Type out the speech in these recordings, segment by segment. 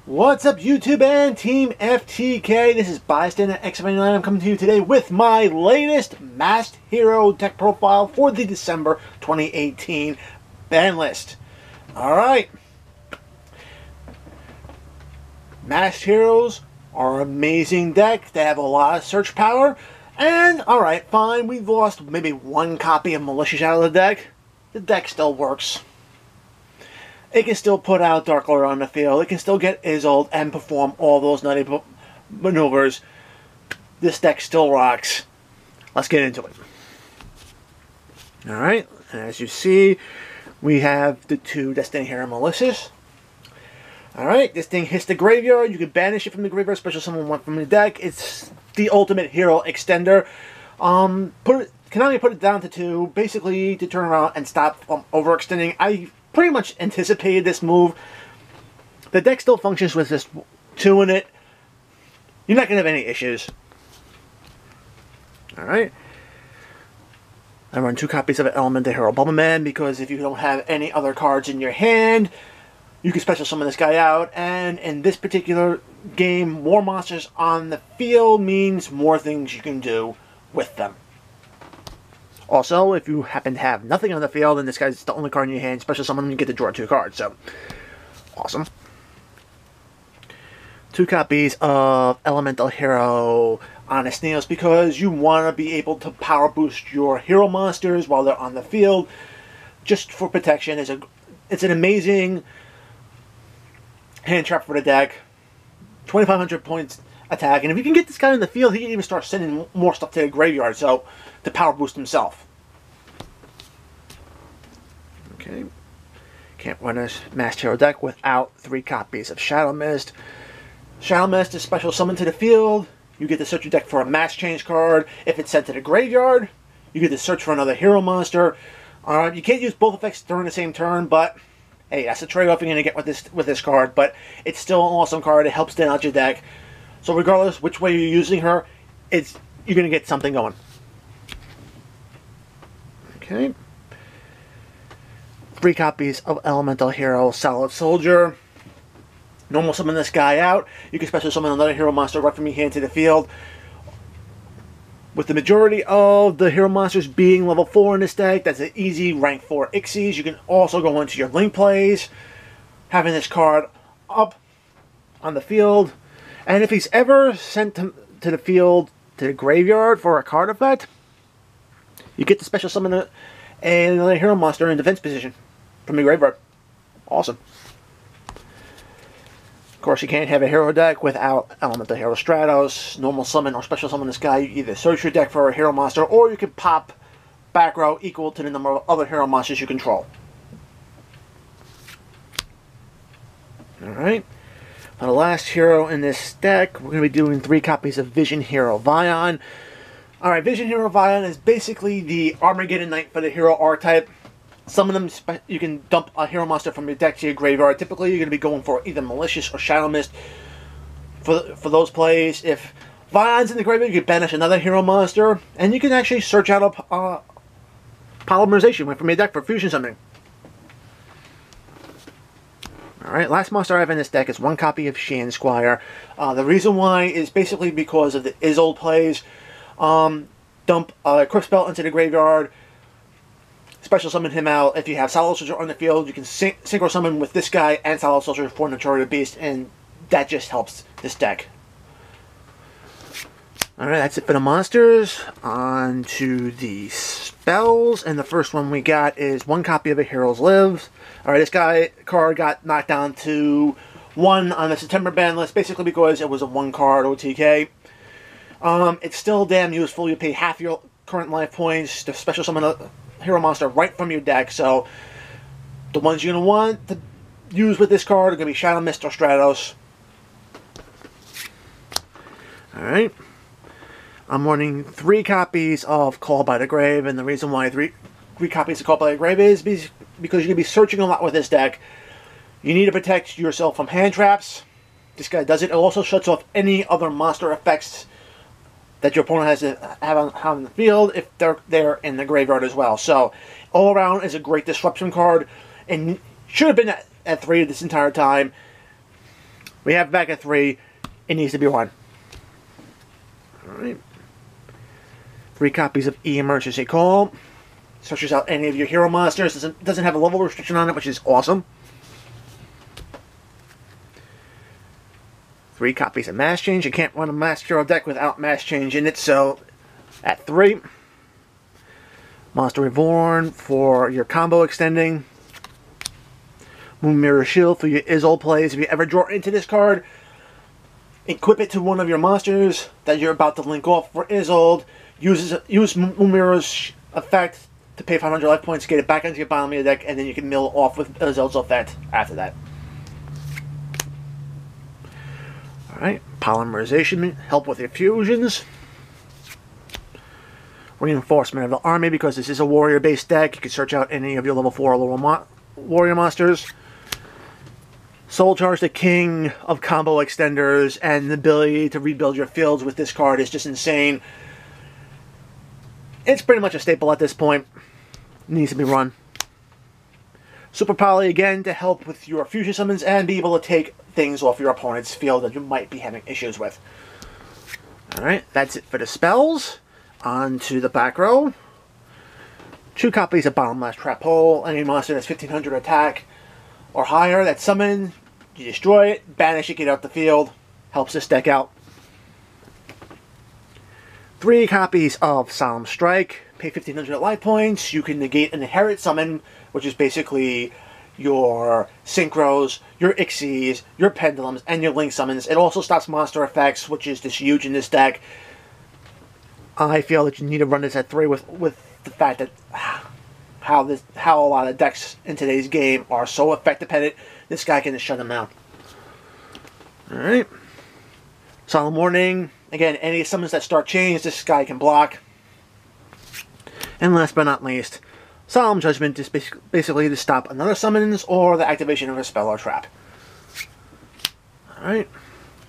What's up, YouTube and Team FTK? This is BystanderX79. I'm coming to you today with my latest Masked Hero deck profile for the December 2018 ban list. Alright. Masked Heroes are an amazing deck. They have a lot of search power. And, alright, fine, we've lost maybe one copy of Malicious out of the deck. The deck still works. It can still put out Dark Lord on the field. It can still get Isolde and perform all those nutty maneuvers. This deck still rocks. Let's get into it. Alright, as you see, we have the two Destiny Hero Malicious. Alright, this thing hits the graveyard. You can banish it from the graveyard, special summon one from the deck. It's the ultimate hero extender. Can only put it down to 2, basically to turn around and stop from overextending. I pretty much anticipated this move. The deck still functions with this 2 in it. You're not going to have any issues. Alright. I run 2 copies of Elemental Hero Bubbleman because if you don't have any other cards in your hand, you can special summon this guy out. And in this particular game, more monsters on the field means more things you can do with them. Also, if you happen to have nothing on the field and this guy's the only card in your hand, special summon, you get to draw 2 cards. So, awesome. 2 copies of Elemental Hero Honest Nails because you want to be able to power boost your hero monsters while they're on the field. Just for protection. It's an amazing hand trap for the deck. 2,500 points attack. And if you can get this guy in the field, he can even start sending more stuff to the graveyard. So, to power boost himself. Okay. Can't run a Masked Hero deck without 3 copies of Shadow Mist. Shadow Mist is special summon to the field. You get to search your deck for a mass change card. If it's sent to the graveyard, you get to search for another hero monster. You can't use both effects during the same turn, but hey, that's a trade-off you're going to get with this card. But it's still an awesome card. It helps thin out your deck. So regardless which way you're using her, you're going to get something going. Okay. 3 copies of Elemental Hero Solid Soldier. Normal summon this guy out. You can special summon another hero monster right from your hand to the field. With the majority of the hero monsters being level 4 in this deck, that's an easy rank 4 Ixies. You can also go into your link plays, having this card up on the field. And if he's ever sent to the field, to the graveyard for a card effect, you get to special summon another hero monster in defense position from the graveyard. Awesome. Of course, you can't have a hero deck without Elemental Hero Stratos. Normal summon or special summon this guy. You either search your deck for a hero monster, or you can pop back row equal to the number of other hero monsters you control. Alright. For the last hero in this deck, we're going to be doing 3 copies of Vision Hero Vion. Alright, Vision Hero Vion is basically the Armageddon Knight for the hero archetype. Some of them, you can dump a hero monster from your deck to your graveyard. Typically, you're going to be going for either Malicious or Shadow Mist for those plays. If Vion's in the graveyard, you can banish another hero monster. And you can actually search out a Polymerization from your deck for fusion summoning. Alright, last monster I have in this deck is 1 copy of Shan Squire. The reason why is basically because of the Isolde plays. Dump a Quick Spell into the graveyard, special summon him out. If you have Solid Soldier on the field, you can synchro summon with this guy and Solid Soldier for Notorious Beast, and that just helps this deck. Alright, that's it for the monsters. On to the spells, and the first one we got is 1 copy of A Hero's Lives. Alright, this card got knocked down to 1 on the September ban list, basically because it was a 1-card OTK. It's still damn useful. You pay half your current life points to special summon a hero monster right from your deck. So, the ones you're going to want to use with this card are going to be Shadow Mist or Stratos. Alright. I'm running 3 copies of Call by the Grave, and the reason why 3 copies of Call by the Grave is because you're going to be searching a lot with this deck. You need to protect yourself from hand traps. This guy does it. It also shuts off any other monster effects that your opponent has to have on the field if they're in the graveyard as well. So, all around is a great disruption card, and should have been at 3 this entire time. We have back at 3. It needs to be run. Alright. 3 copies of Emergency Call. Searches out any of your hero monsters. Doesn't have a level restriction on it, which is awesome. 3 copies of Mass Change. You can't run a Mass Hero deck without Mass Change in it, so at 3. Monster Reborn for your combo extending. Moon Mirror Shield for your Isolde plays. If you ever draw into this card, equip it to one of your monsters that you're about to link off for Isolde. Use Moon Mirror's effect to pay 500 life points, get it back into your bottom of your deck, and then you can mill off with Isolde's effect after that. Alright, Polymerization, help with your fusions. Reinforcement of the army, because this is a warrior-based deck. You can search out any of your level 4 or lower warrior monsters. Soul Charge, the king of combo extenders, and the ability to rebuild your fields with this card is just insane. It's pretty much a staple at this point. It needs to be run. Super Poly, again, to help with your fusion summons and be able to take things off your opponent's field that you might be having issues with. Alright, that's it for the spells. On to the back row. 2 copies of Bottomless Trap Hole. Any monster that's 1500 attack or higher that's summoned, you destroy it, banish it, get out the field. Helps this deck out. 3 copies of Solemn Strike. Pay 1500 life points. You can negate an Inherit Summon, which is basically your Synchros, your Ixies, your Pendulums, and your Link Summons. It also stops monster effects, which is just huge in this deck. I feel that you need to run this at 3 with the fact that how a lot of decks in today's game are so effect dependent. This guy can just shut them down. Alright. Solemn Warning. Again, any summons that start chains, this guy can block. And last but not least, Solemn Judgment is basically to stop another summons or the activation of a spell or trap. Alright.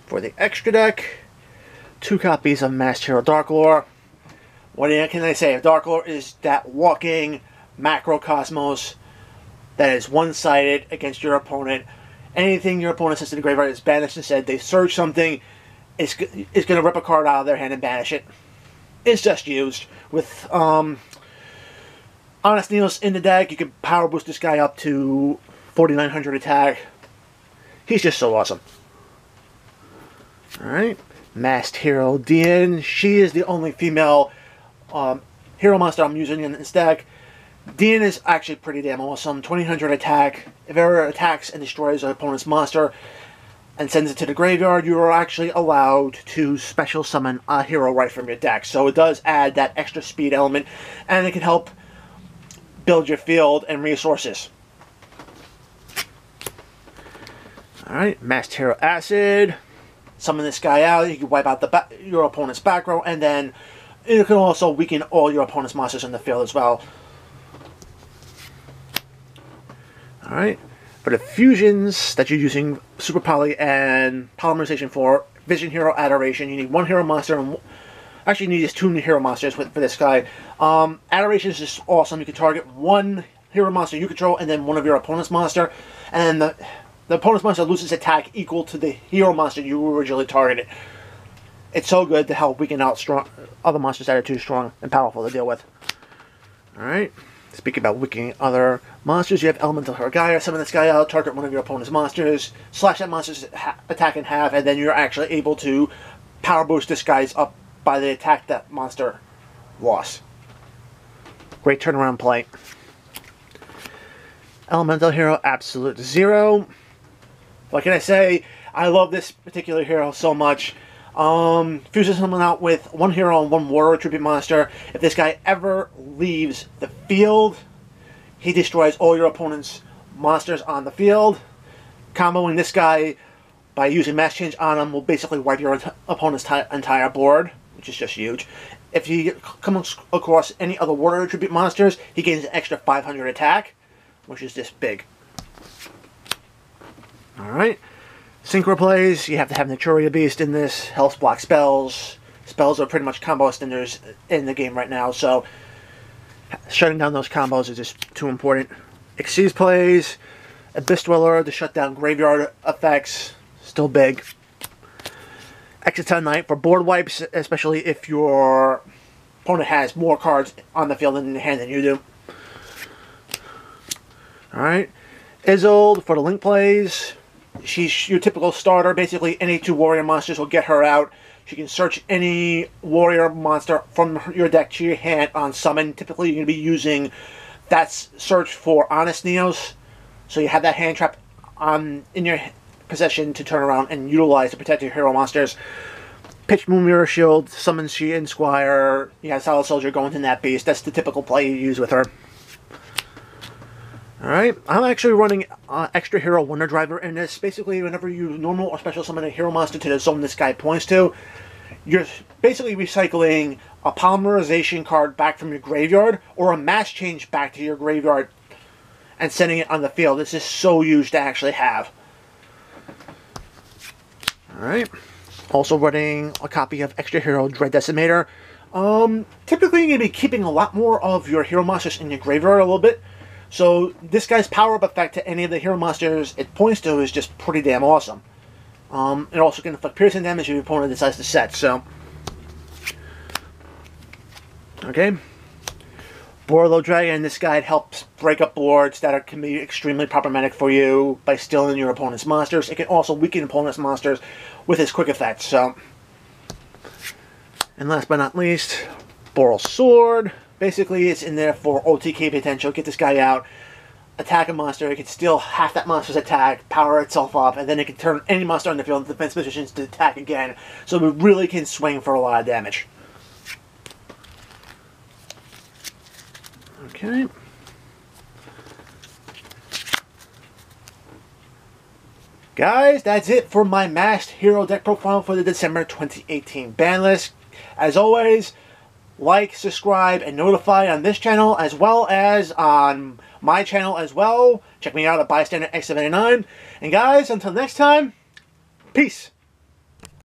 For the extra deck, 2 copies of Masked Hero Dark Lore. What can I say? Dark Lore is that walking macrocosmos that is one-sided against your opponent. Anything your opponent sends to the graveyard is banished instead. They search something, it's going to rip a card out of their hand and banish it. It's just used. With Honest Neos in the deck, you can power boost this guy up to 4900 attack. He's just so awesome. Alright. Masked Hero Dian. She is the only female hero monster I'm using in this deck. Dian is actually pretty damn awesome. 2000 attack. If it ever attacks and destroys an opponent's monster and sends it to the graveyard, you are actually allowed to special summon a hero right from your deck. So it does add that extra speed element, and it can help build your field and resources. Alright, Masked Hero Acid. Summon this guy out. You can wipe out your opponent's back row, and then it can also weaken all your opponent's monsters in the field as well. Alright, for the fusions that you're using Super Poly and Polymerization for, Vision Hero Adoration, you need 1 hero monster, and actually you need just 2 hero monsters for this guy. Adoration is just awesome. You can target 1 hero monster you control and then 1 of your opponent's monster, and the opponent's monster loses attack equal to the hero monster you originally targeted. It's so good to help weaken out other monsters that are too strong and powerful to deal with. Alright. Speaking about weakening other monsters, you have Elemental Hergaia. Summon this guy out, target 1 of your opponent's monsters, slash that monster's attack in half, and then you're actually able to power boost this guy's up by the attack that monster lost. Great turnaround play. Elemental Hero Absolute Zero. What can I say? I love this particular hero so much. Fuses someone out with 1 hero and 1 warrior tribute monster. If this guy ever leaves the field, he destroys all your opponent's monsters on the field. Comboing this guy by using Mass Change on him will basically wipe your opponent's entire board, which is just huge. If he comes across any other warrior tribute monsters, he gains an extra 500 attack, which is just big. Alright. Synchro plays, you have to have Naturia Beast in this, helps block spells. Spells are pretty much combo extenders in the game right now, so shutting down those combos is just too important. Xyz plays, Abyss Dweller to shut down graveyard effects, still big. X79 for board wipes, especially if your opponent has more cards on the field in the hand than you do. Alright. Isolde for the link plays. She's your typical starter. Basically, any 2 warrior monsters will get her out. She can search any warrior monster from your deck to your hand on summon. Typically, you're going to be using that search for Honest Neos. So you have that hand trap in your possession to turn around and utilize to protect your hero monsters. Pitch Moon Mirror Shield, summons she and Squire. You have Solid Soldier going to that beast. That's the typical play you use with her. Alright, I'm actually running Extra Hero Wonder Driver in this. Basically, whenever you normal or special summon a hero monster to the zone this guy points to, you're basically recycling a polymerization card back from your graveyard or a mass change back to your graveyard and sending it on the field. This is so huge to actually have. Alright, also running a copy of Extra Hero Dread Decimator. Typically, you're going to be keeping a lot more of your hero monsters in your graveyard a little bit. So this guy's power-up effect to any of the hero monsters it points to is just pretty damn awesome. It also can inflict piercing damage if your opponent decides to set, so... Okay. Borlo Dragon, this guy helps break up boards that can be extremely problematic for you by stealing your opponent's monsters. It can also weaken opponent's monsters with his quick effects, so... And last but not least, Boral Sword. Basically, it's in there for OTK potential. Get this guy out, attack a monster. It can steal half that monster's attack, power itself up, and then it can turn any monster on the field into defense positions to attack again. So it really can swing for a lot of damage. Okay. Guys, that's it for my Masked Hero deck profile for the December 2018 ban list. As always, like, subscribe, and notify on this channel as well as on my channel as well. Check me out at BystanderX79. And guys, until next time, peace.